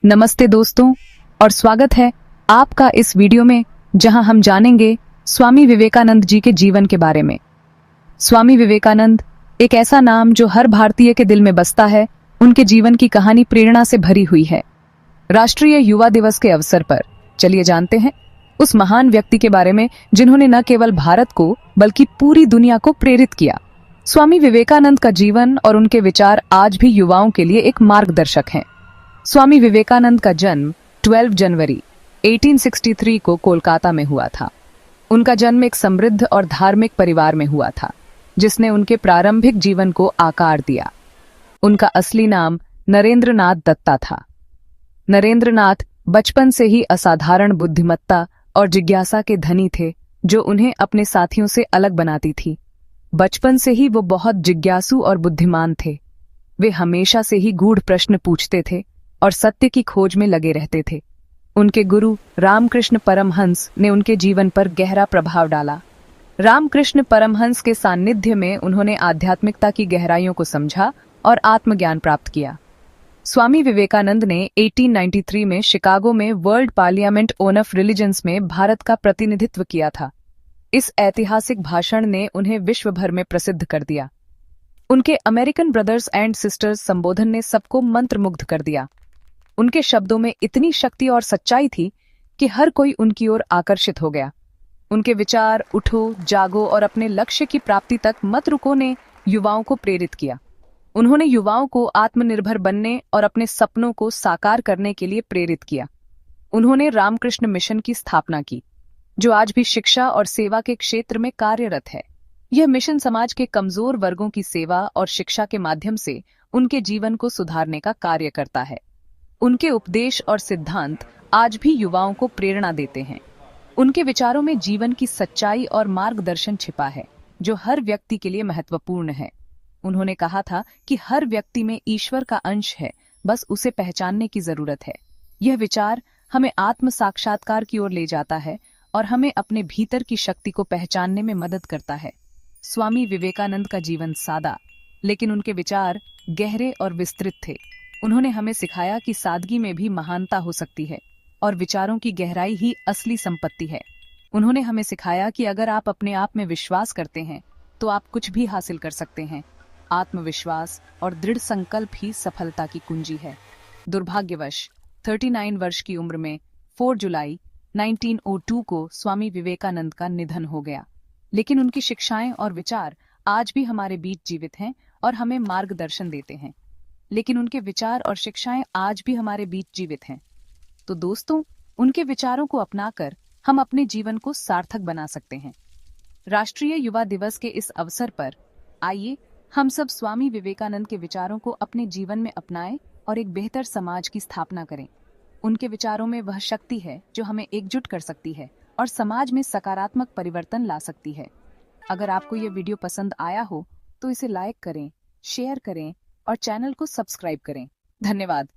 नमस्ते दोस्तों और स्वागत है आपका इस वीडियो में जहां हम जानेंगे स्वामी विवेकानंद जी के जीवन के बारे में। स्वामी विवेकानंद एक ऐसा नाम जो हर भारतीय के दिल में बसता है। उनके जीवन की कहानी प्रेरणा से भरी हुई है। राष्ट्रीय युवा दिवस के अवसर पर चलिए जानते हैं उस महान व्यक्ति के बारे में जिन्होंने न केवल भारत को बल्कि पूरी दुनिया को प्रेरित किया। स्वामी विवेकानंद का जीवन और उनके विचार आज भी युवाओं के लिए एक मार्गदर्शक हैं। स्वामी विवेकानंद का जन्म 12 जनवरी 1863 को कोलकाता में हुआ था। उनका जन्म एक समृद्ध और धार्मिक परिवार में हुआ था, जिसने उनके प्रारंभिक जीवन को आकार दिया। उनका असली नाम नरेंद्र नाथ दत्ता था। नरेंद्र नाथ बचपन से ही असाधारण बुद्धिमत्ता और जिज्ञासा के धनी थे, जो उन्हें अपने साथियों से अलग बनाती थी। बचपन से ही वो बहुत जिज्ञासु और बुद्धिमान थे। वे हमेशा से ही गूढ़ प्रश्न पूछते थे और सत्य की खोज में लगे रहते थे। उनके गुरु रामकृष्ण परमहंस ने उनके जीवन पर गहरा प्रभाव डाला। रामकृष्ण परमहंस के सानिध्य में उन्होंने आध्यात्मिकता की गहराइयों को समझा और आत्मज्ञान प्राप्त किया। स्वामी विवेकानंद ने 1893 में शिकागो में world parliament on off religions में भारत का प्रतिनिधित्व किया था। इस ऐतिहासिक भाषण ने उन्हें विश्व भर में प्रसिद्ध कर दिया। उनके अमेरिकन ब्रदर्स एंड सिस्टर्स संबोधन ने सबको मंत्रमुग्ध कर दिया। उनके शब्दों में इतनी शक्ति और सच्चाई थी कि हर कोई उनकी ओर आकर्षित हो गया। उनके विचार उठो, जागो और अपने लक्ष्य की प्राप्ति तक मत रुको ने युवाओं को प्रेरित किया। उन्होंने युवाओं को आत्मनिर्भर बनने और अपने सपनों को साकार करने के लिए प्रेरित किया। उन्होंने रामकृष्ण मिशन की स्थापना की, जो आज भी शिक्षा और सेवा के क्षेत्र में कार्यरत है। यह मिशन समाज के कमजोर वर्गों की सेवा और शिक्षा के माध्यम से उनके जीवन को सुधारने का कार्य करता है। उनके उपदेश और सिद्धांत आज भी युवाओं को प्रेरणा देते हैं। उनके विचारों में जीवन की सच्चाई और मार्गदर्शन छिपा है, जो हर व्यक्ति के लिए महत्वपूर्ण है। उन्होंने कहा था कि हर व्यक्ति में ईश्वर का अंश है, बस उसे पहचानने की जरूरत है। यह विचार हमें आत्म साक्षात्कार की ओर ले जाता है और हमें अपने भीतर की शक्ति को पहचानने में मदद करता है। स्वामी विवेकानंद का जीवन सादा, लेकिन उनके विचार गहरे और विस्तृत थे। उन्होंने हमें सिखाया कि सादगी में भी महानता हो सकती है और विचारों की गहराई ही असली संपत्ति है। उन्होंने हमें सिखाया कि अगर आप अपने आप में विश्वास करते हैं तो आप कुछ भी हासिल कर सकते हैं। आत्मविश्वास और दृढ़ संकल्प ही सफलता की कुंजी है। दुर्भाग्यवश 39 वर्ष की उम्र में 4 जुलाई 1902 को स्वामी विवेकानंद का निधन हो गया। लेकिन उनकी शिक्षाएं और विचार आज भी हमारे बीच जीवित हैं और हमें मार्गदर्शन देते हैं। तो दोस्तों, उनके विचारों को अपनाकर हम अपने जीवन को सार्थक बना सकते हैं। राष्ट्रीय युवा दिवस के इस अवसर पर आइए हम सब स्वामी विवेकानंद के विचारों को अपने जीवन में अपनाएं और एक बेहतर समाज की स्थापना करें। उनके विचारों में वह शक्ति है जो हमें एकजुट कर सकती है और समाज में सकारात्मक परिवर्तन ला सकती है। अगर आपको ये वीडियो पसंद आया हो तो इसे लाइक करें, शेयर करें और चैनल को सब्सक्राइब करें। धन्यवाद।